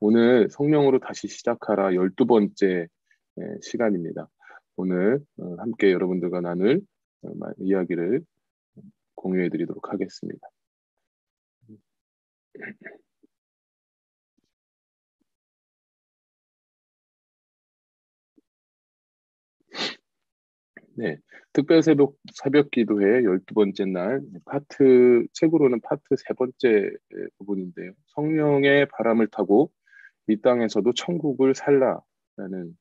오늘 성령으로 다시 시작하라 12번째 시간입니다. 오늘 함께 여러분들과 나눌 이야기를 공유해 드리도록 하겠습니다. 네, 특별 새벽 기도회 12번째 날 책으로는 파트 세 번째 부분인데요. 성령의 바람을 타고 이 땅에서도 천국을 살라라는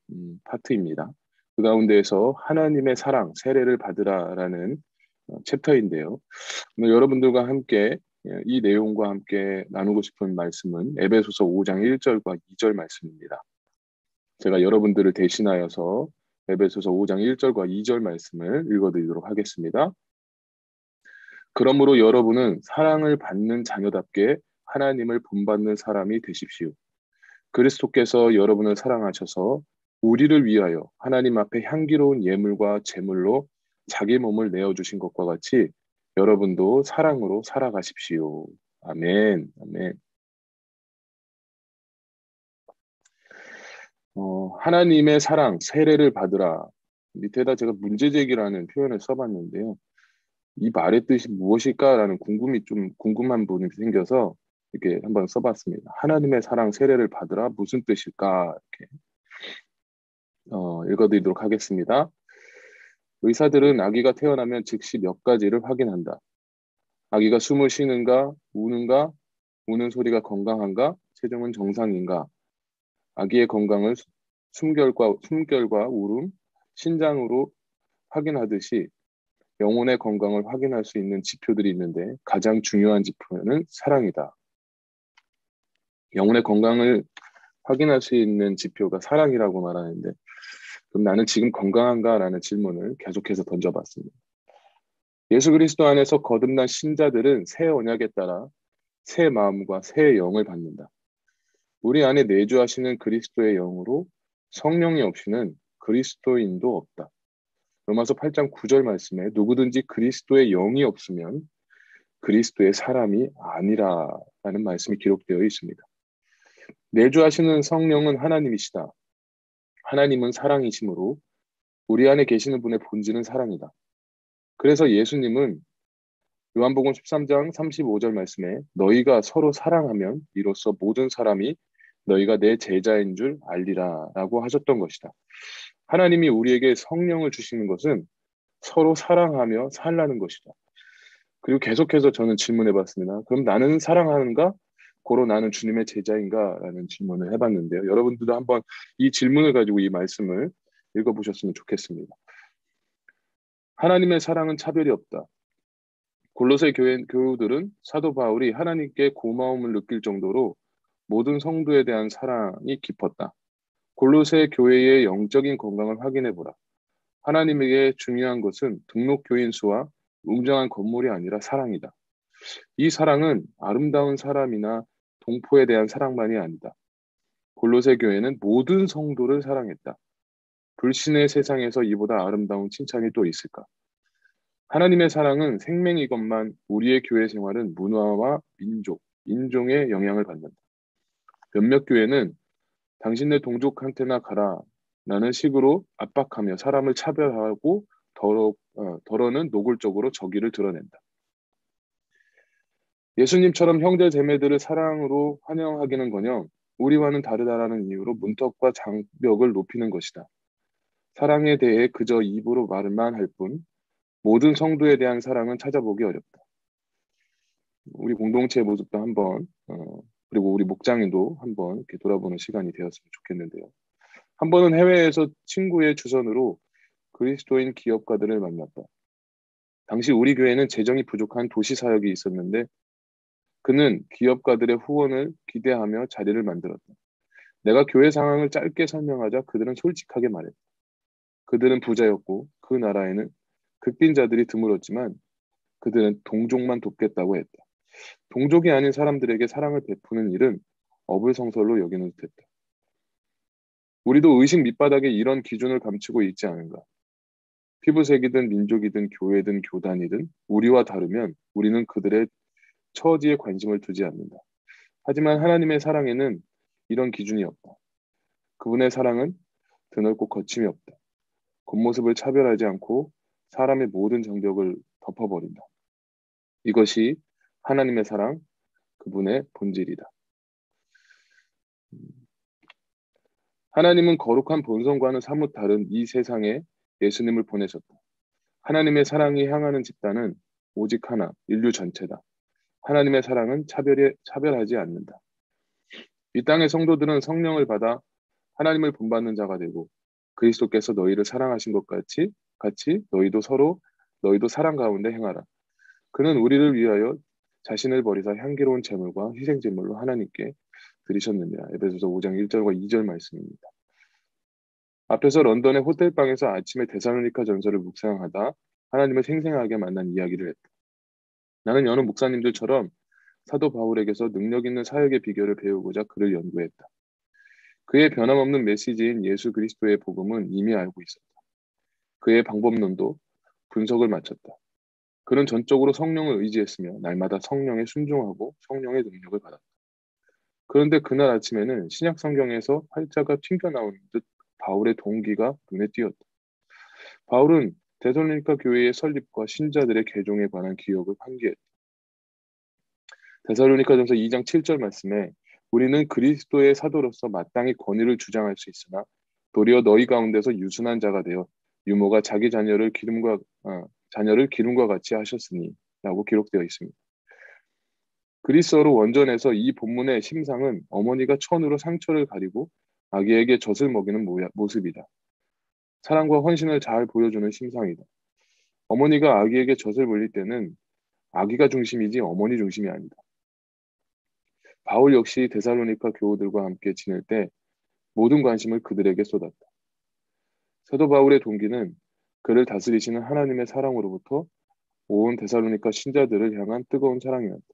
파트입니다. 그 가운데에서 하나님의 사랑, 세례를 받으라라는 챕터인데요. 오늘 여러분들과 함께 이 내용과 함께 나누고 싶은 말씀은 에베소서 5장 1절과 2절 말씀입니다. 제가 여러분들을 대신하여서 에베소서 5장 1절과 2절 말씀을 읽어드리도록 하겠습니다. 그러므로 여러분은 사랑을 받는 자녀답게 하나님을 본받는 사람이 되십시오. 그리스도께서 여러분을 사랑하셔서 우리를 위하여 하나님 앞에 향기로운 예물과 제물로 자기 몸을 내어주신 것과 같이 여러분도 사랑으로 살아가십시오. 아멘. 아멘. 하나님의 사랑, 세례를 받으라. 밑에다 제가 문제제기라는 표현을 써봤는데요. 이 말의 뜻이 무엇일까라는 궁금한 부분이 생겨서 이렇게 한번 써봤습니다. 하나님의 사랑, 세례를 받으라. 무슨 뜻일까? 이렇게 읽어드리도록 하겠습니다. 의사들은 아기가 태어나면 즉시 몇 가지를 확인한다. 아기가 숨을 쉬는가, 우는가, 우는 소리가 건강한가, 체중은 정상인가, 아기의 건강을 숨결과 울음, 신장으로 확인하듯이 영혼의 건강을 확인할 수 있는 지표들이 있는데 가장 중요한 지표는 사랑이다. 영혼의 건강을 확인할 수 있는 지표가 사랑이라고 말하는데 그럼 나는 지금 건강한가라는 질문을 계속해서 던져봤습니다. 예수 그리스도 안에서 거듭난 신자들은 새 언약에 따라 새 마음과 새 영을 받는다. 우리 안에 내주하시는 그리스도의 영으로 성령이 없이는 그리스도인도 없다. 로마서 8장 9절 말씀에 누구든지 그리스도의 영이 없으면 그리스도의 사람이 아니라라는 말씀이 기록되어 있습니다. 내주하시는 성령은 하나님이시다. 하나님은 사랑이시므로 우리 안에 계시는 분의 본질은 사랑이다. 그래서 예수님은 요한복음 13장 35절 말씀에 너희가 서로 사랑하면 이로써 모든 사람이 너희가 내 제자인 줄 알리라 라고 하셨던 것이다. 하나님이 우리에게 성령을 주시는 것은 서로 사랑하며 살라는 것이다. 그리고 계속해서 저는 질문해 봤습니다. 그럼 나는 사랑하는가? 고로 나는 주님의 제자인가? 라는 질문을 해봤는데요. 여러분들도 한번 이 질문을 가지고 이 말씀을 읽어보셨으면 좋겠습니다. 하나님의 사랑은 차별이 없다. 골로새 교우들은 사도 바울이 하나님께 고마움을 느낄 정도로 모든 성도에 대한 사랑이 깊었다. 골로새 교회의 영적인 건강을 확인해보라. 하나님에게 중요한 것은 등록교인 수와 웅장한 건물이 아니라 사랑이다. 이 사랑은 아름다운 사람이나 동포에 대한 사랑만이 아니다. 골로새 교회는 모든 성도를 사랑했다. 불신의 세상에서 이보다 아름다운 칭찬이 또 있을까? 하나님의 사랑은 생명이건만 우리의 교회 생활은 문화와 인종의 영향을 받는다. 몇몇 교회는 당신네 동족한테나 가라 라는 식으로 압박하며 사람을 차별하고 더러는 노골적으로 적의를 드러낸다. 예수님처럼 형제 자매들을 사랑으로 환영하기는커녕 우리와는 다르다라는 이유로 문턱과 장벽을 높이는 것이다. 사랑에 대해 그저 입으로 말만 할 뿐 모든 성도에 대한 사랑은 찾아보기 어렵다. 우리 공동체의 모습도 한번 그리고 우리 목장인도 한번 이렇게 돌아보는 시간이 되었으면 좋겠는데요. 한 번은 해외에서 친구의 주선으로 그리스도인 기업가들을 만났다. 당시 우리 교회는 재정이 부족한 도시 사역이 있었는데 그는 기업가들의 후원을 기대하며 자리를 만들었다. 내가 교회 상황을 짧게 설명하자 그들은 솔직하게 말했다. 그들은 부자였고 그 나라에는 극빈자들이 드물었지만 그들은 동족만 돕겠다고 했다. 동족이 아닌 사람들에게 사랑을 베푸는 일은 어불성설로 여기는 듯했다. 우리도 의식 밑바닥에 이런 기준을 감추고 있지 않은가? 피부색이든 민족이든 교회든 교단이든 우리와 다르면 우리는 그들의 처지에 관심을 두지 않는다. 하지만 하나님의 사랑에는 이런 기준이 없다. 그분의 사랑은 드넓고 거침이 없다. 겉모습을 차별하지 않고 사람의 모든 정적을 덮어버린다. 이것이 하나님의 사랑, 그분의 본질이다. 하나님은 거룩한 본성과는 사뭇 다른 이 세상에 예수님을 보내셨다. 하나님의 사랑이 향하는 집단은 오직 하나, 인류 전체다. 하나님의 사랑은 차별하지 않는다. 이 땅의 성도들은 성령을 받아 하나님을 본받는 자가 되고 그리스도께서 너희를 사랑하신 것 같이 너희도 사랑 가운데 행하라. 그는 우리를 위하여 자신을 버리사 향기로운 제물과 희생 제물로 하나님께 드리셨느니라. 에베소서 5장 1절과 2절 말씀입니다. 앞에서 런던의 호텔방에서 아침에 데살로니가 전서를 묵상하다 하나님을 생생하게 만난 이야기를 했다. 나는 여느 목사님들처럼 사도 바울에게서 능력 있는 사역의 비결을 배우고자 그를 연구했다. 그의 변함없는 메시지인 예수 그리스도의 복음은 이미 알고 있었다. 그의 방법론도 분석을 마쳤다. 그는 전적으로 성령을 의지했으며 날마다 성령에 순종하고 성령의 능력을 받았다. 그런데 그날 아침에는 신약 성경에서 활자가 튕겨나오는 듯 바울의 동기가 눈에 띄었다. 바울은 데살로니가 교회의 설립과 신자들의 개종에 관한 기억을 환기했다. 데살로니가전서 2장 7절 말씀에 우리는 그리스도의 사도로서 마땅히 권위를 주장할 수 있으나 도리어 너희 가운데서 유순한 자가 되어 유모가 자기 자녀를 기름과 같이 하셨으니 라고 기록되어 있습니다. 그리스어로 원전에서 이 본문의 심상은 어머니가 천으로 상처를 가리고 아기에게 젖을 먹이는 모습이다. 사랑과 헌신을 잘 보여주는 심상이다. 어머니가 아기에게 젖을 물릴 때는 아기가 중심이지 어머니 중심이 아니다. 바울 역시 데살로니가 교우들과 함께 지낼 때 모든 관심을 그들에게 쏟았다. 사도 바울의 동기는 그를 다스리시는 하나님의 사랑으로부터 온 데살로니가 신자들을 향한 뜨거운 사랑이었다.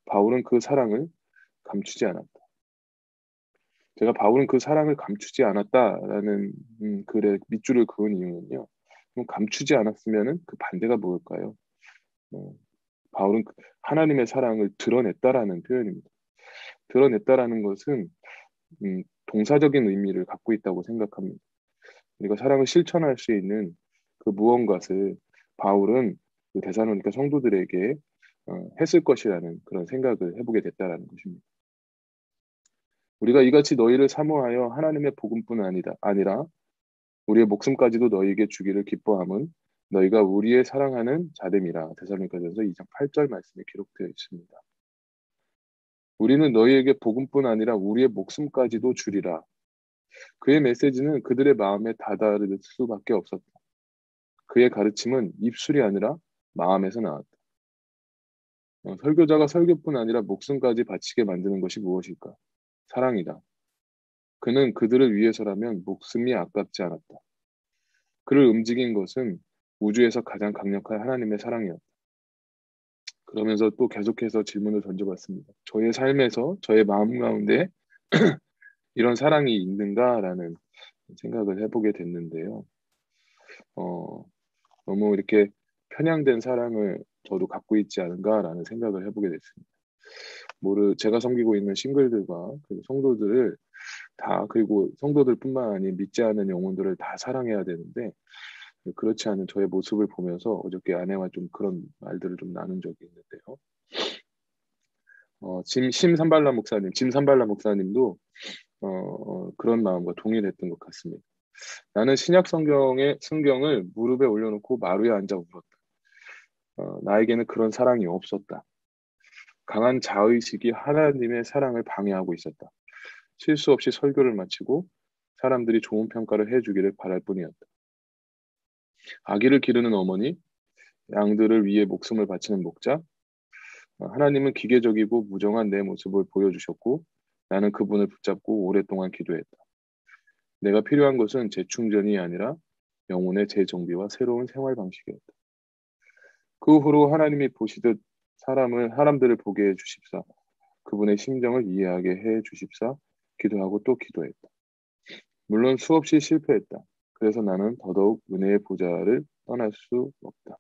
바울은 그 사랑을 감추지 않았다. 제가 바울은 그 사랑을 감추지 않았다라는 글에 밑줄을 그은 이유는요. 그럼 감추지 않았으면은 그 반대가 뭘까요? 바울은 하나님의 사랑을 드러냈다라는 표현입니다. 드러냈다라는 것은 동사적인 의미를 갖고 있다고 생각합니다. 우리가 사랑을 실천할 수 있는 그 무언가를 바울은 그 데살로니가 성도들에게 했을 것이라는 그런 생각을 해보게 됐다라는 것입니다. 우리가 이같이 너희를 사모하여 하나님의 복음뿐 아니라 우리의 목숨까지도 너희에게 주기를 기뻐함은 너희가 우리의 사랑하는 자됨이라. 데살로니가전서 2장 8절 말씀에 기록되어 있습니다. 우리는 너희에게 복음뿐 아니라 우리의 목숨까지도 주리라. 그의 메시지는 그들의 마음에 다다를 수밖에 없었다. 그의 가르침은 입술이 아니라 마음에서 나왔다. 설교자가 설교뿐 아니라 목숨까지 바치게 만드는 것이 무엇일까? 사랑이다. 그는 그들을 위해서라면 목숨이 아깝지 않았다. 그를 움직인 것은 우주에서 가장 강력한 하나님의 사랑이었다. 그러면서 또 계속해서 질문을 던져봤습니다. 저의 삶에서 저의 마음 가운데 이런 사랑이 있는가라는 생각을 해보게 됐는데요. 너무 이렇게 편향된 사랑을 저도 갖고 있지 않은가라는 생각을 해보게 됐습니다. 제가 섬기고 있는 싱글들과 그리고 성도들을 다 그리고 성도들뿐만 아니라 믿지 않는 영혼들을 다 사랑해야 되는데 그렇지 않은 저의 모습을 보면서 어저께 아내와 좀 그런 말들을 좀 나눈 적이 있는데요. 짐 산발라 목사님도 그런 마음과 동일했던 것 같습니다. 나는 신약 성경을 무릎에 올려놓고 마루에 앉아 울었다. 나에게는 그런 사랑이 없었다. 강한 자의식이 하나님의 사랑을 방해하고 있었다. 실수 없이 설교를 마치고 사람들이 좋은 평가를 해주기를 바랄 뿐이었다. 아기를 기르는 어머니, 양들을 위해 목숨을 바치는 목자, 하나님은 기계적이고 무정한 내 모습을 보여주셨고 나는 그분을 붙잡고 오랫동안 기도했다. 내가 필요한 것은 재충전이 아니라 영혼의 재정비와 새로운 생활 방식이었다. 그 후로 하나님이 보시듯 사람들을 보게 해 주십사, 그분의 심정을 이해하게 해 주십사, 기도하고 또 기도했다. 물론 수없이 실패했다. 그래서 나는 더더욱 은혜의 보좌를 떠날 수 없다.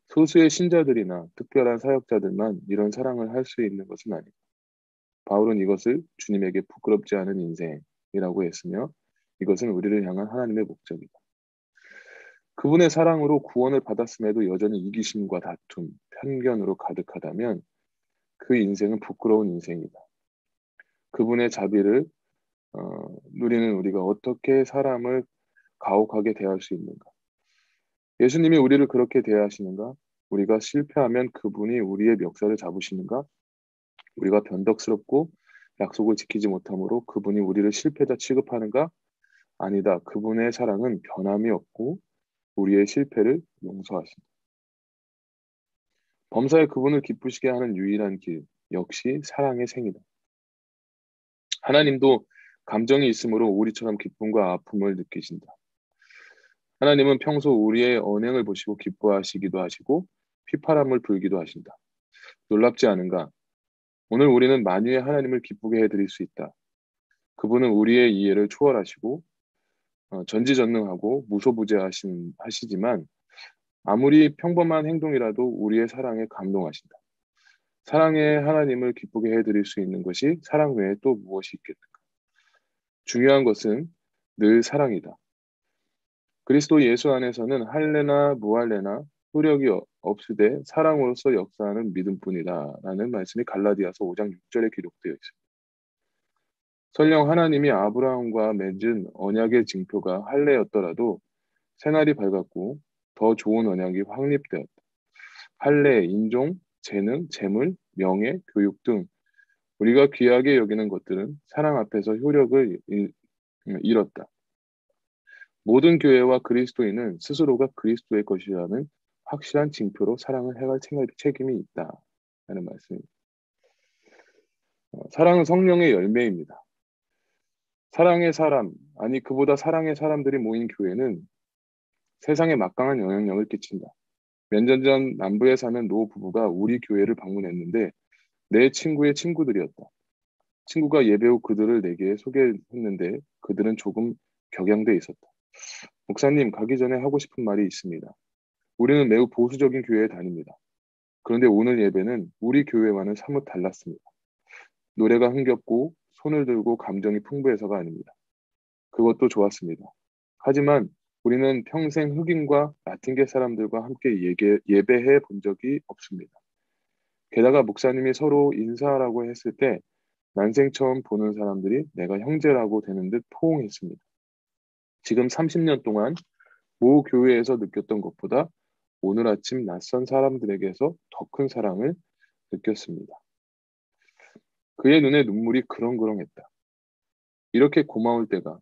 소수의 신자들이나 특별한 사역자들만 이런 사랑을 할 수 있는 것은 아니다. 바울은 이것을 주님에게 부끄럽지 않은 인생이라고 했으며 이것은 우리를 향한 하나님의 목적이다. 그분의 사랑으로 구원을 받았음에도 여전히 이기심과 다툼, 편견으로 가득하다면 그 인생은 부끄러운 인생이다. 그분의 자비를 누리는 우리가 어떻게 사람을 가혹하게 대할 수 있는가? 예수님이 우리를 그렇게 대하시는가? 우리가 실패하면 그분이 우리의 멱살을 잡으시는가? 우리가 변덕스럽고 약속을 지키지 못함으로 그분이 우리를 실패자 취급하는가? 아니다. 그분의 사랑은 변함이 없고 우리의 실패를 용서하신다. 범사에 그분을 기쁘시게 하는 유일한 길, 역시 사랑의 생이다. 하나님도 감정이 있으므로 우리처럼 기쁨과 아픔을 느끼신다. 하나님은 평소 우리의 언행을 보시고 기뻐하시기도 하시고 휘파람을 불기도 하신다. 놀랍지 않은가? 오늘 우리는 만유의 하나님을 기쁘게 해드릴 수 있다. 그분은 우리의 이해를 초월하시고 전지전능하고 무소부재하시지만 아무리 평범한 행동이라도 우리의 사랑에 감동하신다. 사랑의 하나님을 기쁘게 해드릴 수 있는 것이 사랑 외에 또 무엇이 있겠는가? 중요한 것은 늘 사랑이다. 그리스도 예수 안에서는 할례나 무할례나 효력이 없으되 사랑으로서 역사하는 믿음뿐이다 라는 말씀이 갈라디아서 5장 6절에 기록되어 있습니다. 설령 하나님이 아브라함과 맺은 언약의 징표가 할례였더라도 새날이 밝았고 더 좋은 언약이 확립되었다. 할례, 인종, 재능, 재물, 명예, 교육 등 우리가 귀하게 여기는 것들은 사랑 앞에서 효력을 잃었다. 모든 교회와 그리스도인은 스스로가 그리스도의 것이라는 확실한 징표로 사랑을 행할 책임이 있다. 라는 말씀입니다. 사랑은 성령의 열매입니다. 사랑의 사람, 아니 그보다 사랑의 사람들이 모인 교회는 세상에 막강한 영향력을 끼친다. 몇 년 전 남부에 사는 노 부부가 우리 교회를 방문했는데 내 친구의 친구들이었다. 친구가 예배 후 그들을 내게 소개했는데 그들은 조금 격양돼 있었다. 목사님, 가기 전에 하고 싶은 말이 있습니다. 우리는 매우 보수적인 교회에 다닙니다. 그런데 오늘 예배는 우리 교회와는 사뭇 달랐습니다. 노래가 흥겹고 손을 들고 감정이 풍부해서가 아닙니다. 그것도 좋았습니다. 하지만 우리는 평생 흑인과 라틴계 사람들과 함께 예배해 본 적이 없습니다. 게다가 목사님이 서로 인사하라고 했을 때 난생 처음 보는 사람들이 내가 형제라고 되는 듯 포옹했습니다. 지금 30년 동안 모 교회에서 느꼈던 것보다 오늘 아침 낯선 사람들에게서 더 큰 사랑을 느꼈습니다. 그의 눈에 눈물이 그렁그렁했다. 이렇게 고마울 때가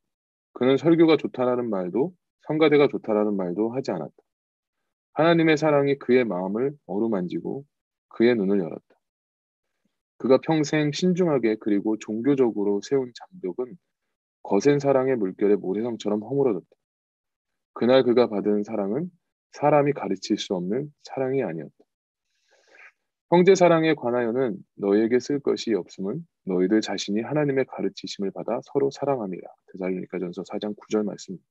그는 설교가 좋다라는 말도 성가대가 좋다라는 말도 하지 않았다. 하나님의 사랑이 그의 마음을 어루만지고 그의 눈을 열었다. 그가 평생 신중하게 그리고 종교적으로 세운 장벽은 거센 사랑의 물결에 모래성처럼 허물어졌다. 그날 그가 받은 사랑은 사람이 가르칠 수 없는 사랑이 아니었다. 형제 사랑에 관하여는 너희에게 쓸 것이 없음은 너희들 자신이 하나님의 가르치심을 받아 서로 사랑함이라. 데살로니가전서 4장 9절 말씀입니다.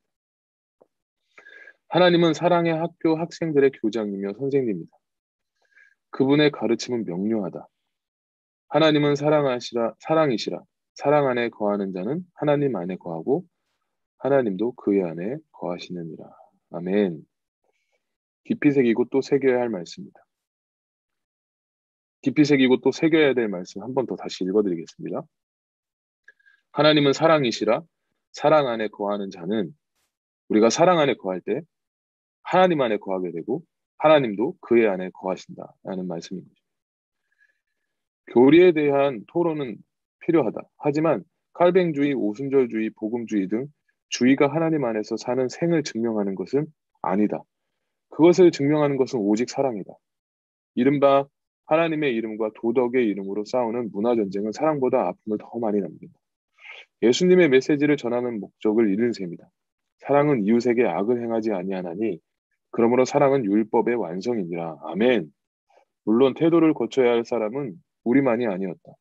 하나님은 사랑의 학교 학생들의 교장이며 선생님이다. 그분의 가르침은 명료하다. 하나님은 사랑이시라. 사랑 안에 거하는 자는 하나님 안에 거하고 하나님도 그의 안에 거하시느니라. 아멘. 깊이 새기고 또 새겨야 할 말씀입니다. 깊이 새기고 또 새겨야 될 말씀 한 번 더 다시 읽어드리겠습니다. 하나님은 사랑이시라. 사랑 안에 거하는 자는 우리가 사랑 안에 거할 때 하나님 안에 거하게 되고 하나님도 그의 안에 거하신다라는 말씀인 거죠. 교리에 대한 토론은 필요하다. 하지만 칼뱅주의, 오순절주의, 복음주의 등 주의가 하나님 안에서 사는 생을 증명하는 것은 아니다. 그것을 증명하는 것은 오직 사랑이다. 이른바 하나님의 이름과 도덕의 이름으로 싸우는 문화전쟁은 사랑보다 아픔을 더 많이 남긴다. 예수님의 메시지를 전하는 목적을 잃은 셈이다. 사랑은 이웃에게 악을 행하지 아니하나니 그러므로 사랑은 율법의 완성이니라. 아멘. 물론 태도를 고쳐야 할 사람은 우리만이 아니었다.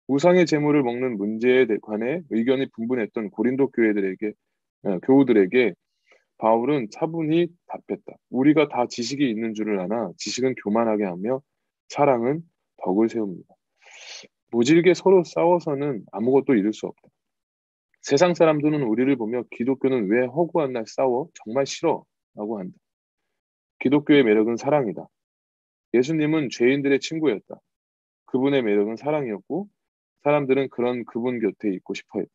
우상의 제물을 먹는 문제에 관해 의견이 분분했던 고린도 교우들에게 바울은 차분히 답했다. 우리가 다 지식이 있는 줄을 아나 지식은 교만하게 하며 사랑은 덕을 세웁니다. 모질게 서로 싸워서는 아무것도 이룰 수 없다. 세상 사람들은 우리를 보며 기독교는 왜 허구한 날 싸워? 정말 싫어. 라고 한다. 기독교의 매력은 사랑이다. 예수님은 죄인들의 친구였다. 그분의 매력은 사랑이었고 사람들은 그런 그분 곁에 있고 싶어 했다.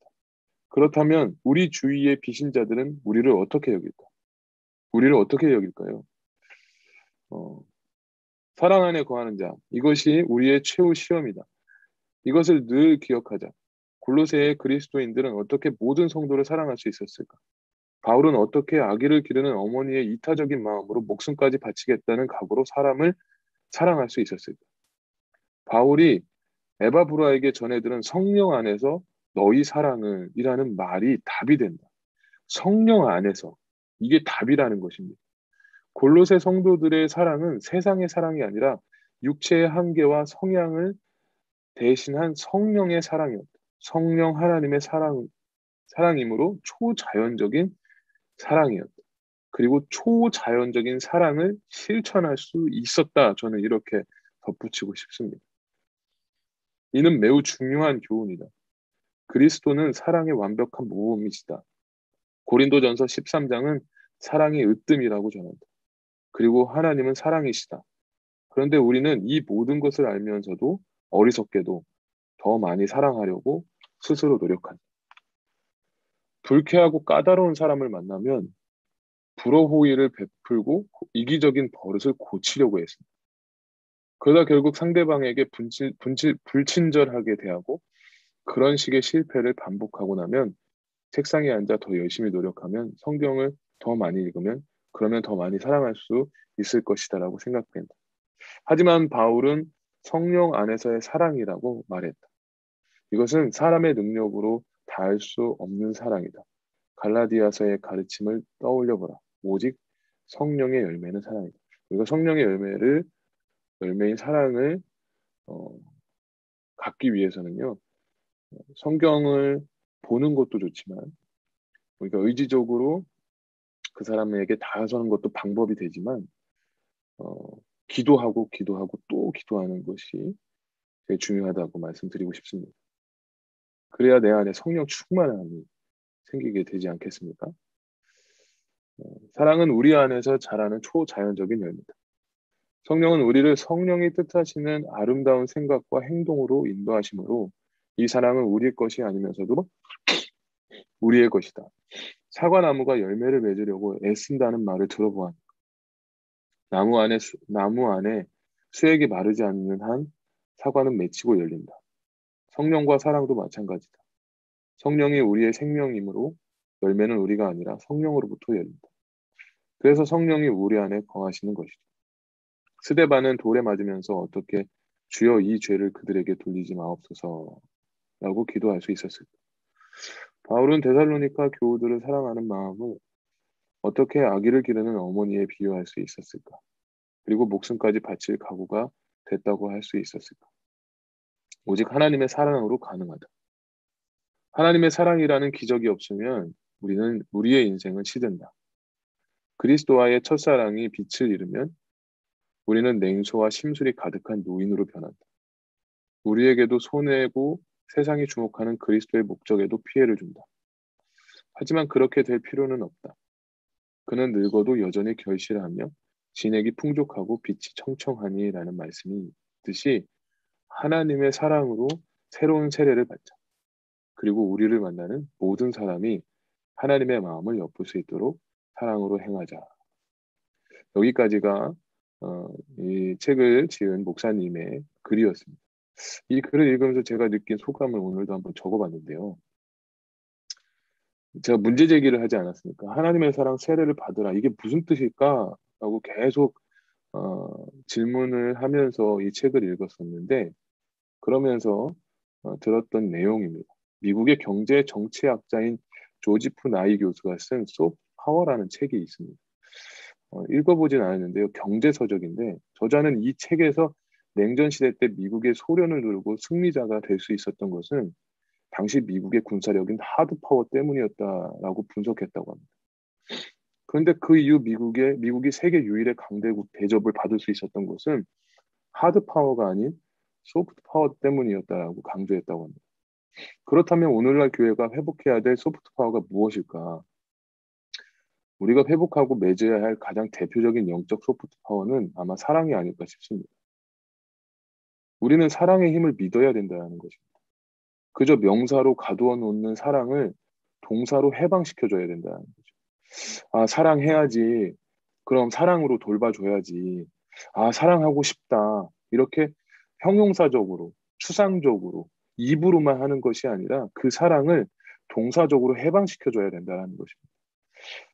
그렇다면 우리 주위의 비신자들은 우리를 어떻게 여길까? 우리를 어떻게 여길까요? 어, 사랑 안에 거하는 자. 이것이 우리의 최후 시험이다. 이것을 늘 기억하자. 골로새의 그리스도인들은 어떻게 모든 성도를 사랑할 수 있었을까? 바울은 어떻게 아기를 기르는 어머니의 이타적인 마음으로 목숨까지 바치겠다는 각오로 사람을 사랑할 수 있었을까? 바울이 에바브라에게 전해들은 성령 안에서 너희 사랑을 이라는 말이 답이 된다. 성령 안에서 이게 답이라는 것입니다. 골로새 성도들의 사랑은 세상의 사랑이 아니라 육체의 한계와 성향을 대신한 성령의 사랑이었다. 성령 하나님의 사랑이므로 초자연적인 사랑이었다. 그리고 초자연적인 사랑을 실천할 수 있었다. 저는 이렇게 덧붙이고 싶습니다. 이는 매우 중요한 교훈이다. 그리스도는 사랑의 완벽한 모범이시다. 고린도전서 13장은 사랑의 으뜸이라고 전한다. 그리고 하나님은 사랑이시다. 그런데 우리는 이 모든 것을 알면서도 어리석게도 더 많이 사랑하려고 스스로 노력한다. 불쾌하고 까다로운 사람을 만나면 불호호의를 베풀고 이기적인 버릇을 고치려고 했습니다. 그러다 결국 상대방에게 불친절하게 대하고 그런 식의 실패를 반복하고 나면 책상에 앉아 더 열심히 노력하면 성경을 더 많이 읽으면 그러면 더 많이 사랑할 수 있을 것이다라고 생각된다. 하지만 바울은 성령 안에서의 사랑이라고 말했다. 이것은 사람의 능력으로 다할 수 없는 사랑이다. 갈라디아서의 가르침을 떠올려 보라. 오직 성령의 열매는 사랑이다. 우리가 성령의 열매인 사랑을 어, 갖기 위해서는요. 성경을 보는 것도 좋지만 우리가 의지적으로 그 사람에게 다가서는 것도 방법이 되지만 어, 기도하고 또 기도하는 것이 되게 중요하다고 말씀드리고 싶습니다. 그래야 내 안에 성령 충만함이 생기게 되지 않겠습니까? 사랑은 우리 안에서 자라는 초자연적인 열매다. 성령은 우리를 성령이 뜻하시는 아름다운 생각과 행동으로 인도하심으로 이 사랑은 우리의 것이 아니면서도 우리의 것이다. 사과나무가 열매를 맺으려고 애쓴다는 말을 들어보아 나무 안에 수액이 마르지 않는 한 사과는 맺히고 열린다. 성령과 사랑도 마찬가지다. 성령이 우리의 생명이므로 열매는 우리가 아니라 성령으로부터 열린다. 그래서 성령이 우리 안에 거하시는 것이죠. 스데반은 돌에 맞으면서 어떻게 주여 이 죄를 그들에게 돌리지 마옵소서라고 기도할 수 있었을까? 바울은 데살로니가 교우들을 사랑하는 마음을 어떻게 아기를 기르는 어머니에 비유할 수 있었을까? 그리고 목숨까지 바칠 각오가 됐다고 할 수 있었을까? 오직 하나님의 사랑으로 가능하다. 하나님의 사랑이라는 기적이 없으면 우리의 인생은 시든다. 그리스도와의 첫사랑이 빛을 잃으면 우리는 냉소와 심술이 가득한 노인으로 변한다. 우리에게도 손해고 세상이 주목하는 그리스도의 목적에도 피해를 준다. 하지만 그렇게 될 필요는 없다. 그는 늙어도 여전히 결실하며 진액이 풍족하고 빛이 청청하니라는 말씀이 있듯이 하나님의 사랑으로 새로운 세례를 받자. 그리고 우리를 만나는 모든 사람이 하나님의 마음을 엿볼 수 있도록 사랑으로 행하자. 여기까지가 이 책을 지은 목사님의 글이었습니다. 이 글을 읽으면서 제가 느낀 소감을 오늘도 한번 적어봤는데요. 제가 문제 제기를 하지 않았습니까? 하나님의 사랑 세례를 받으라. 이게 무슨 뜻일까? 라고 계속 질문을 하면서 이 책을 읽었었는데 그러면서 들었던 내용입니다. 미국의 경제 정치학자인 조지프 나이 교수가 쓴 소프트 파워라는 책이 있습니다. 읽어보진 않았는데요. 경제서적인데 저자는 이 책에서 냉전 시대 때 미국의 소련을 누르고 승리자가 될 수 있었던 것은 당시 미국의 군사력인 하드 파워 때문이었다라고 분석했다고 합니다. 그런데 그 이후 미국이 세계 유일의 강대국 대접을 받을 수 있었던 것은 하드 파워가 아닌 소프트 파워 때문이었다고 강조했다고 합니다. 그렇다면 오늘날 교회가 회복해야 될 소프트 파워가 무엇일까? 우리가 회복하고 맺어야 할 가장 대표적인 영적 소프트 파워는 아마 사랑이 아닐까 싶습니다. 우리는 사랑의 힘을 믿어야 된다는 것입니다. 그저 명사로 가두어 놓는 사랑을 동사로 해방시켜줘야 된다는 거죠. 아, 사랑해야지. 그럼 사랑으로 돌봐줘야지. 아, 사랑하고 싶다. 이렇게 형용사적으로, 추상적으로, 입으로만 하는 것이 아니라 그 사랑을 동사적으로 해방시켜줘야 된다는 것입니다.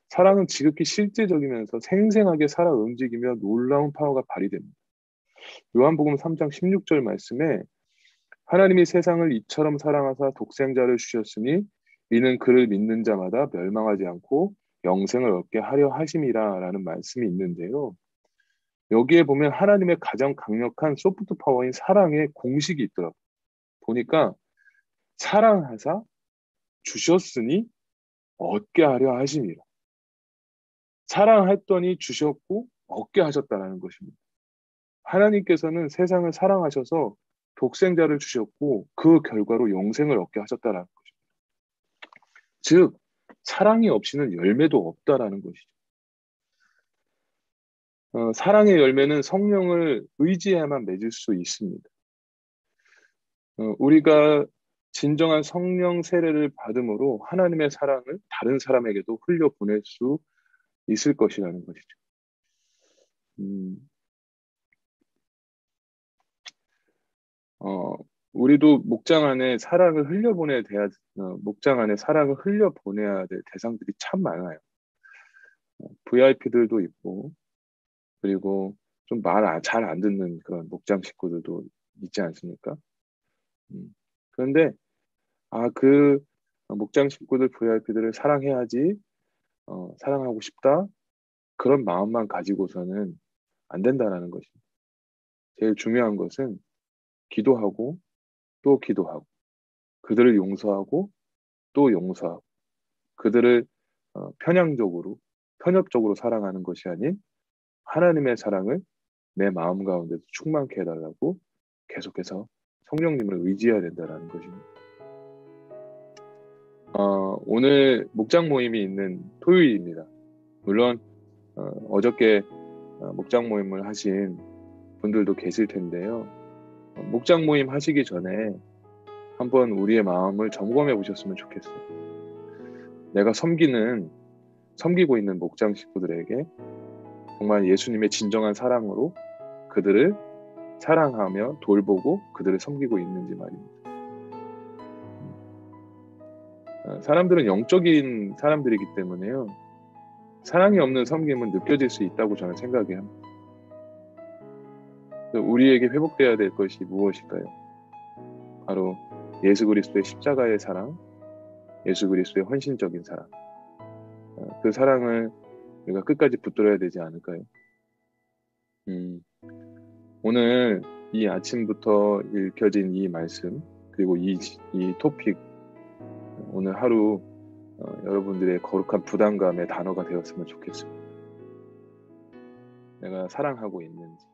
사랑은 지극히 실제적이면서 생생하게 살아 움직이며 놀라운 파워가 발휘됩니다. 요한복음 3장 16절 말씀에 하나님이 세상을 이처럼 사랑하사 독생자를 주셨으니 이는 그를 믿는 자마다 멸망하지 않고 영생을 얻게 하려 하심이라 라는 말씀이 있는데요. 여기에 보면 하나님의 가장 강력한 소프트 파워인 사랑의 공식이 있더라고요. 보니까 사랑하사 주셨으니 얻게 하려 하심이라. 사랑했더니 주셨고 얻게 하셨다는 것입니다. 하나님께서는 세상을 사랑하셔서 독생자를 주셨고 그 결과로 영생을 얻게 하셨다는 것입니다. 즉 사랑이 없이는 열매도 없다라는 것이죠. 사랑의 열매는 성령을 의지해야만 맺을 수 있습니다. 우리가 진정한 성령 세례를 받음으로 하나님의 사랑을 다른 사람에게도 흘려보낼 수 있을 것이라는 것이죠. 우리도 목장 안에 사랑을 흘려보내야 될 대상들이 참 많아요. VIP들도 있고, 그리고 좀 말 잘 안 듣는 그런 목장 식구들도 있지 않습니까? 그런데, 그 목장 식구들, VIP들을 사랑해야지, 사랑하고 싶다, 그런 마음만 가지고서는 안 된다라는 것입니다. 제일 중요한 것은 기도하고, 또 기도하고, 그들을 용서하고, 또 용서하고, 그들을 편협적으로 사랑하는 것이 아닌 하나님의 사랑을 내 마음 가운데서 충만케 해달라고 계속해서 성령님을 의지해야 된다는 것입니다. 오늘 목장 모임이 있는 토요일입니다. 물론 어저께 목장 모임을 하신 분들도 계실 텐데요. 목장 모임 하시기 전에 한번 우리의 마음을 점검해 보셨으면 좋겠어요. 내가 섬기고 있는 목장 식구들에게 정말 예수님의 진정한 사랑으로 그들을 사랑하며 돌보고 그들을 섬기고 있는지 말입니다. 사람들은 영적인 사람들이기 때문에요. 사랑이 없는 섬김은 느껴질 수 있다고 저는 생각이 합니다. 우리에게 회복되어야 될 것이 무엇일까요? 바로 예수 그리스도의 십자가의 사랑, 예수 그리스도의 헌신적인 사랑. 그 사랑을 우리가 끝까지 붙들어야 되지 않을까요? 오늘 이 아침부터 읽혀진 이 말씀, 그리고 이 토픽, 오늘 하루 여러분들의 거룩한 부담감의 단어가 되었으면 좋겠습니다. 내가 사랑하고 있는지.